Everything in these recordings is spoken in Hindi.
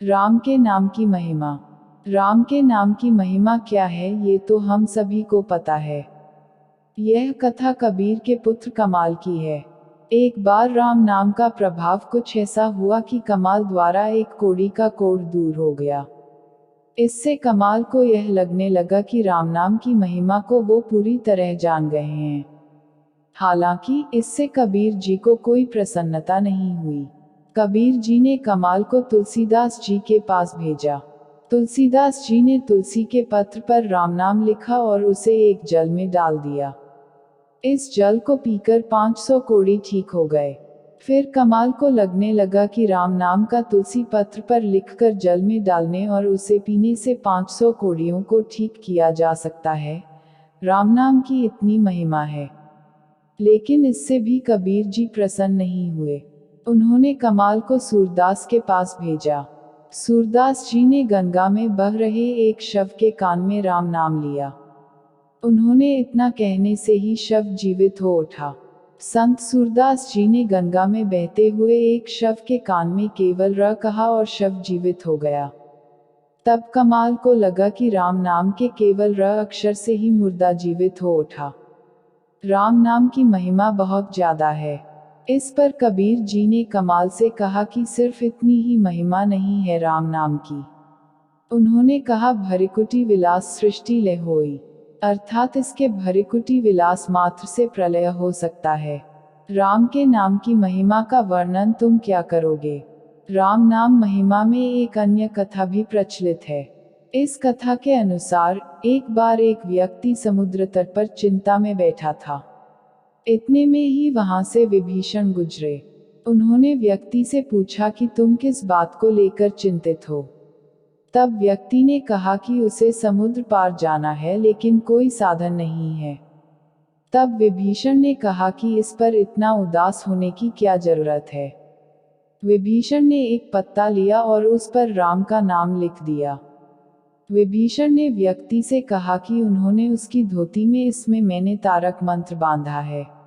राम के नाम की महिमा। राम के नाम की महिमा क्या है ये तो हम सभी को पता है। यह कथा कबीर के पुत्र कमाल की है। एक बार राम नाम का प्रभाव कुछ ऐसा हुआ कि कमाल द्वारा एक कोड़ी का कोढ़ दूर हो गया। इससे कमाल को यह लगने लगा कि राम नाम की महिमा को वो पूरी तरह जान गए हैं। हालांकि इससे कबीर जी को कोई प्रसन्नता नहीं हुई। कबीर जी ने कमाल को तुलसीदास जी के पास भेजा। तुलसीदास जी ने तुलसी के पत्र पर राम नाम लिखा और उसे एक जल में डाल दिया। इस जल को पीकर 500 कोढ़ी ठीक हो गए। फिर कमाल को लगने लगा कि राम नाम का तुलसी पत्र पर लिखकर जल में डालने और उसे पीने से 500 कोढ़ियों को ठीक किया जा सकता है। राम नाम की इतनी महिमा है। लेकिन इससे भी कबीर जी प्रसन्न नहीं हुए। उन्होंने कमाल को सूरदास के पास भेजा। सूरदास जी ने गंगा में बह रहे एक शव के कान में राम नाम लिया। उन्होंने इतना कहने से ही शव जीवित हो उठा। संत सूरदास जी ने गंगा में बहते हुए एक शव के कान में केवल र कहा और शव जीवित हो गया। तब कमाल को लगा कि राम नाम के केवल र अक्षर से ही मुर्दा जीवित हो उठा। राम नाम की महिमा बहुत ज्यादा है। इस पर कबीर जी ने कमाल से कहा कि सिर्फ इतनी ही महिमा नहीं है राम नाम की। उन्होंने कहा भरिकुटी विलास सृष्टि लय होई, अर्थात इसके भरिकुटी विलास मात्र से प्रलय हो सकता है। राम के नाम की महिमा का वर्णन तुम क्या करोगे। राम नाम महिमा में एक अन्य कथा भी प्रचलित है। इस कथा के अनुसार एक बार एक व्यक्ति समुद्र तट पर चिंता में बैठा था। इतने में ही वहां से विभीषण गुजरे। उन्होंने व्यक्ति से पूछा कि तुम किस बात को लेकर चिंतित हो। तब व्यक्ति ने कहा कि उसे समुद्र पार जाना है लेकिन कोई साधन नहीं है। तब विभीषण ने कहा कि इस पर इतना उदास होने की क्या जरूरत है। विभीषण ने एक पत्ता लिया और उस पर राम का नाम लिख दिया। विभीषण ने व्यक्ति से कहा कि उन्होंने उसकी धोती में इसमें मैंने तारक मंत्र बांधा है।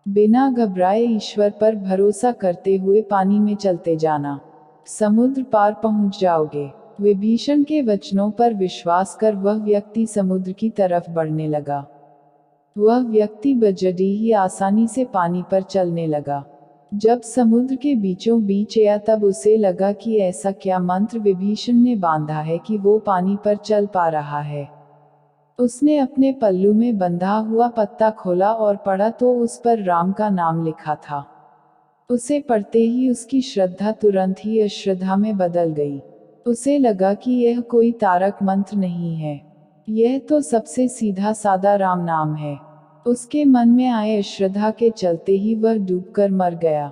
बिना घबराए ईश्वर पर भरोसा करते हुए पानी में चलते जाना, समुद्र पार पहुंच जाओगे। विभीषण के वचनों पर विश्वास कर वह व्यक्ति समुद्र की तरफ बढ़ने लगा। वह व्यक्ति बजड़ी ही आसानी से पानी पर चलने लगा। जब समुद्र के बीचों बीच आया तब उसे लगा कि ऐसा क्या मंत्र विभीषण ने बांधा है कि वो पानी पर चल पा रहा है। उसने अपने पल्लू में बंधा हुआ पत्ता खोला और पढ़ा तो उस पर राम का नाम लिखा था। उसे पढ़ते ही उसकी श्रद्धा तुरंत ही अश्रद्धा में बदल गई। उसे लगा कि यह कोई तारक मंत्र नहीं है, यह तो सबसे सीधा साधा राम नाम है। उसके मन में आए अश्रद्धा के चलते ही वह डूबकर मर गया।